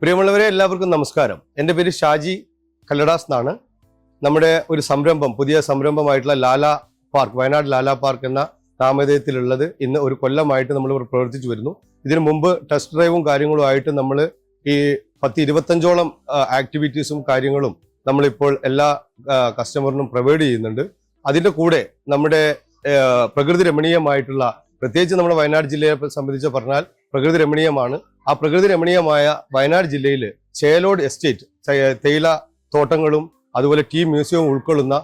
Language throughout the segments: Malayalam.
പ്രിയമുള്ളവരെ എല്ലാവർക്കും നമസ്കാരം. എൻ്റെ പേര് ഷാജി കല്ലടാസ് എന്നാണ്. നമ്മുടെ ഒരു സംരംഭം, പുതിയ സംരംഭമായിട്ടുള്ള ലാലാ പാർക്ക്, വയനാട് ലാലാ പാർക്ക് എന്ന നാമധേയത്തിലുള്ളത് ഇന്ന് ഒരു കൊല്ലമായിട്ട് നമ്മൾ പ്രവർത്തിച്ചു വരുന്നു. ഇതിനു മുമ്പ് ടെസ്റ്റ് ഡ്രൈവും കാര്യങ്ങളുമായിട്ട് നമ്മൾ ഈ 10-25ഓളം ആക്ടിവിറ്റീസും കാര്യങ്ങളും നമ്മളിപ്പോൾ എല്ലാ കസ്റ്റമറിനും പ്രൊവൈഡ് ചെയ്യുന്നുണ്ട്. അതിൻ്റെ കൂടെ നമ്മുടെ പ്രകൃതി രമണീയമായിട്ടുള്ള, പ്രത്യേകിച്ച് നമ്മുടെ വയനാട് ജില്ലയെ സംബന്ധിച്ച് പറഞ്ഞാൽ പ്രകൃതി രമണീയമാണ്. ആ പ്രകൃതി രമണീയമായ വയനാട് ജില്ലയിൽ ചേലോട് എസ്റ്റേറ്റ്, തേയില തോട്ടങ്ങളും അതുപോലെ ടീ മ്യൂസിയവും ഉൾക്കൊള്ളുന്ന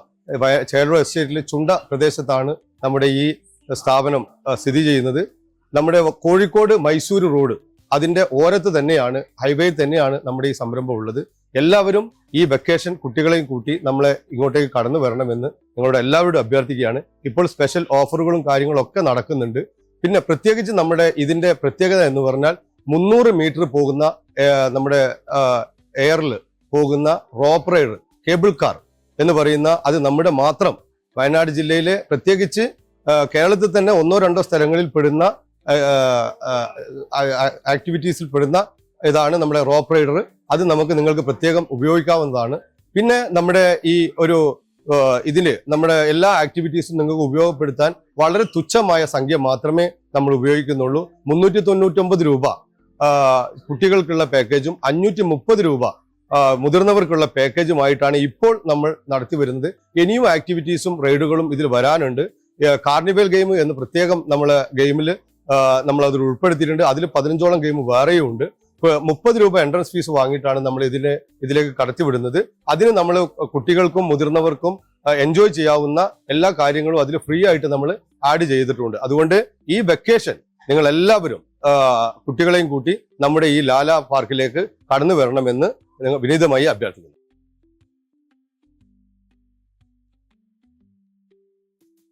ചേലോട് എസ്റ്റേറ്റിലെ ചുണ്ട പ്രദേശത്താണ് നമ്മുടെ ഈ സ്ഥാപനം സ്ഥിതി ചെയ്യുന്നത്. നമ്മുടെ കോഴിക്കോട് മൈസൂർ റോഡ് അതിൻ്റെ ഓരത്ത് തന്നെയാണ്, ഹൈവേയിൽ തന്നെയാണ് നമ്മുടെ ഈ സംരംഭം ഉള്ളത്. എല്ലാവരും ഈ വെക്കേഷൻ കുട്ടികളെയും കൂട്ടി നമ്മളെ ഇങ്ങോട്ടേക്ക് കടന്നു വരണമെന്ന് നിങ്ങളോട് എല്ലാവരോടും അഭ്യർത്ഥിക്കുകയാണ്. ഇപ്പോൾ സ്പെഷ്യൽ ഓഫറുകളും കാര്യങ്ങളും ഒക്കെ നടക്കുന്നുണ്ട്. പിന്നെ പ്രത്യേകിച്ച് നമ്മുടെ ഇതിന്റെ പ്രത്യേകത എന്ന് പറഞ്ഞാൽ 300 മീറ്റർ പോകുന്ന നമ്മുടെ എയറിൽ പോകുന്ന റോപ്പ് റൈഡർ, കേബിൾ കാർ എന്ന് പറയുന്ന, അത് നമ്മുടെ മാത്രം വയനാട് ജില്ലയിലെ, പ്രത്യേകിച്ച് കേരളത്തിൽ തന്നെ 1-2 സ്ഥലങ്ങളിൽ പെടുന്ന ആക്ടിവിറ്റീസിൽ പെടുന്ന ഇതാണ് നമ്മുടെ റോപ്പ് റൈഡർ. അത് നിങ്ങൾക്ക് പ്രത്യേകം ഉപയോഗിക്കാവുന്നതാണ്. പിന്നെ നമ്മുടെ ഈ ഒരു ഇതില് നമ്മുടെ എല്ലാ ആക്ടിവിറ്റീസും നിങ്ങൾക്ക് ഉപയോഗപ്പെടുത്താൻ വളരെ തുച്ഛമായ സംഖ്യ മാത്രമേ നമ്മൾ ഉപയോഗിക്കുന്നുള്ളൂ. 399 രൂപ കുട്ടികൾക്കുള്ള പാക്കേജും 530 രൂപ മുതിർന്നവർക്കുള്ള പാക്കേജുമായിട്ടാണ് ഇപ്പോൾ നമ്മൾ നടത്തി വരുന്നത്. ഇനിയും ആക്ടിവിറ്റീസും റൈഡുകളും ഇതിൽ വരാനുണ്ട്. കാർണിവൽ ഗെയിം എന്ന് പ്രത്യേകം നമ്മളെ ഗെയിമിൽ നമ്മൾ അതിൽ ഉൾപ്പെടുത്തിയിട്ടുണ്ട്. അതിൽ 15ഓളം ഗെയിം വേറെയും ഉണ്ട്. 30 രൂപ എൻട്രൻസ് ഫീസ് വാങ്ങിയിട്ടാണ് നമ്മൾ ഇതിലേക്ക് കടത്തിവിടുന്നത്. അതിന് നമ്മൾ കുട്ടികൾക്കും മുതിർന്നവർക്കും എൻജോയ് ചെയ്യാവുന്ന എല്ലാ കാര്യങ്ങളും അതിൽ ഫ്രീ ആയിട്ട് നമ്മൾ ആഡ് ചെയ്തിട്ടുണ്ട്. അതുകൊണ്ട് ഈ വെക്കേഷൻ നിങ്ങൾ എല്ലാവരും കുട്ടികളെയും കൂട്ടി നമ്മുടെ ഈ ലാലാ പാർക്കിലേക്ക് കടന്നു വരണമെന്ന് വിനീതമായി അഭ്യർത്ഥിക്കുന്നു.